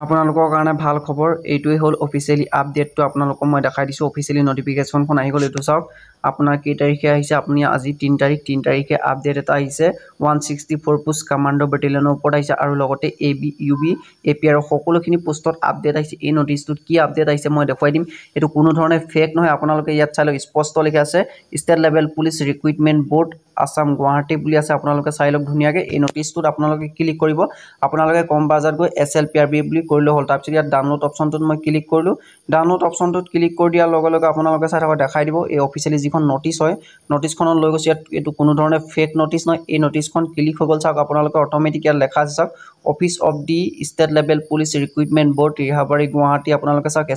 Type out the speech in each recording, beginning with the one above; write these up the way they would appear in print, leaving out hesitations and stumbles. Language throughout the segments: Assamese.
আপোনালোকৰ কাৰণে ভাল খবৰ এইটোৱে হ'ল অফিচিয়েলি আপডেটটো আপোনালোকক মই দেখাই দিছোঁ অফিচিয়েলি নটিফিকেশ্যনখন আহি গ'ল এইটো চাওক আপোনাৰ কেই তাৰিখে আহিছে আপুনি আজি 3 তাৰিখে আপডেট এটা আহিছে 164 পোষ্ট কমাণ্ডো বেটেলিয়নৰ ওপৰত আহিছে আৰু লগতে AB UB APR সকলোখিনি পোষ্টত আপডেট আহিছে এই নটিছটোত কি আপডেট আহিছে মই দেখুৱাই দিম এইটো কোনো ধৰণে ফেক নহয় আপোনালোকে ইয়াত চাই লওক স্পষ্ট লিখা আছে state level police recruitment board Assam Guwahati বুলি আছে আপোনালোকে চাই লওক ধুনীয়াকৈ এই নটিছটোত আপোনালোকে ক্লিক কৰিব আপোনালোকে কম বাজাত গৈ SLPRB বুলি কৰিলে হ'ল তাৰপিছত ইয়াত ডাউনলোড অপশ্যনটোত মই ক্লিক কৰিলোঁ ডাউনলোড অপশ্যনটোত ক্লিক কৰি দিয়াৰ লগে লগে আপোনালোকে চাই থকা দেখাই দিব এই অফিচিয়েলি যিখন নটিছ হয় নটিছখনত লৈ গৈছে ইয়াত এইটো কোনো ধৰণে ফেক নটিছ নহয় এই নটিছখন ক্লিক হৈ গ'ল চাওক আপোনালোকে অট'মেটিক ইয়াত লেখা আছে চাওক office of the state level police recruitment board Rehabari Guwahati আপোনালোকে চাওক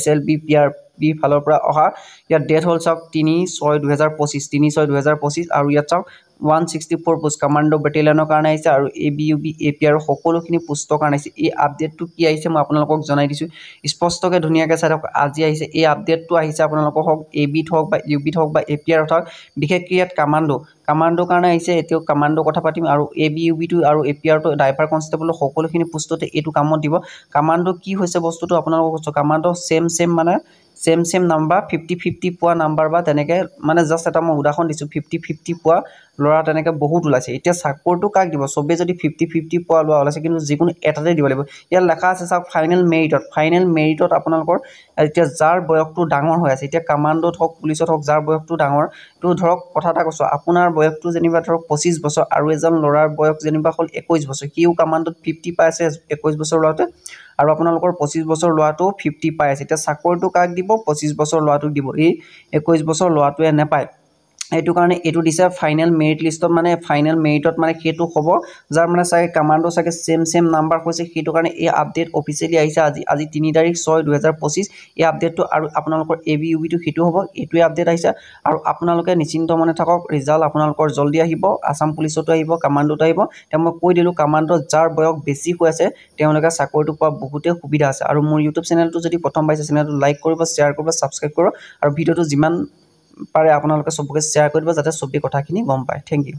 SLBPRB ফালৰ পৰা অহা ইয়াত ডেট হ'ল চাওক 3/6/2025 আৰু ইয়াত চাওক 164 পোষ্ট কমাণ্ডো বেটেলিয়নৰ কাৰণে আহিছে আৰু ABUB APR সকলোখিনি পোষ্টৰ কাৰণে আহিছে এই আপডেটটো কি আহিছে মই আপোনালোকক জনাই দিছোঁ স্পষ্টকৈ ধুনীয়াকৈ চাই থাকক আজি আহিছে এই আপডেটটো আহিছে আপোনালোকৰ হওক ABত হওক বা UBত হওক বা APRত হওক বিশেষকৈ ইয়াত কামাণ্ডো কাৰণে আহিছে এতিয়াও কামাণ্ডো কথা পাতিম আৰু ABUBটো আৰু APRটো ড্ৰাইভাৰ কনষ্টেবল সকলোখিনি পোষ্টতে এইটো কামত দিব কামাণ্ডো কি হৈছে বস্তুটো আপোনালোকক কৈছোঁ কামাণ্ডো সেম মানে সেম নাম্বাৰ 50-50 পোৱা নাম্বাৰ বা তেনেকৈ মানে জাষ্ট এটা মই উদাহৰণ দিছোঁ 50-50 পোৱা ল'ৰা তেনেকৈ বহুত ওলাইছে এতিয়া চাকৰিটো কাক দিব চবেই যদি 50-50 পোৱা লোৱা ওলাইছে কিন্তু যিকোনো এটাতে দিব লাগিব ইয়াত লেখা আছে চাওক ফাইনেল মেৰিটত আপোনালোকৰ এতিয়া যাৰ বয়সটো ডাঙৰ হৈ আছে এতিয়া কামাণ্ডোত হওক পুলিচত হওক যাৰ বয়সটো ডাঙৰ তো ধৰক কথা এটা কৈছোঁ আপোনাৰ বয়সটো যেনিবা ধৰক 25 বছৰ আৰু এজন ল'ৰাৰ বয়স যেনিবা হ'ল 21 বছৰ সিও কামাণ্ডোত 50 পাইছে 21 বছৰ ল'ৰাটোৱে আৰু আপোনালোকৰ 25 বছৰ ল'ৰাটো 50 পাই আছে এতিয়া চাকৰিটো কাক দিব 25 বছৰ ল'ৰাটোক দিব এই 21 বছৰ ল'ৰাটোৱে নেপায় এইটো কাৰণে এইটো দিছে ফাইনেল মেৰিট লিষ্টত মানে ফাইনেল মেৰিটত মানে সেইটো হ'ব যাৰ মানে চাগে কামাণ্ডো চাগে সেম নাম্বাৰ হৈছে সেইটো কাৰণে এই আপডেট অফিচিয়েলি আহিছে আজি 3/6/2025 এই আপডেটটো আৰু আপোনালোকৰ ABUBটো সেইটো হ'ব এইটোৱে আপডেট আহিছে আৰু আপোনালোকে নিশ্চিন্ত মনে থাকক ৰিজাল্ট আপোনালোকৰ জলদি আহিব আসাম পুলিচতো আহিব কামাণ্ডোতো আহিব তেওঁ মই কৈ দিলোঁ কামাণ্ডো যাৰ বয়স বেছি হৈ আছে তেওঁলোকে চাকৰিটো পোৱা বহুতে সুবিধা আছে আৰু মোৰ ইউটিউব চেনেলটো যদি প্ৰথম পাইছে চেনেলটো লাইক কৰিব শ্বেয়াৰ কৰিব ছাবস্ক্ৰাইব কৰিব আৰু ভিডিঅ'টো যিমান পাৰে আপোনালোকে চবকে শ্বেয়াৰ কৰি দিব যাতে চবেই কথাখিনি গম পায় থেংক ইউ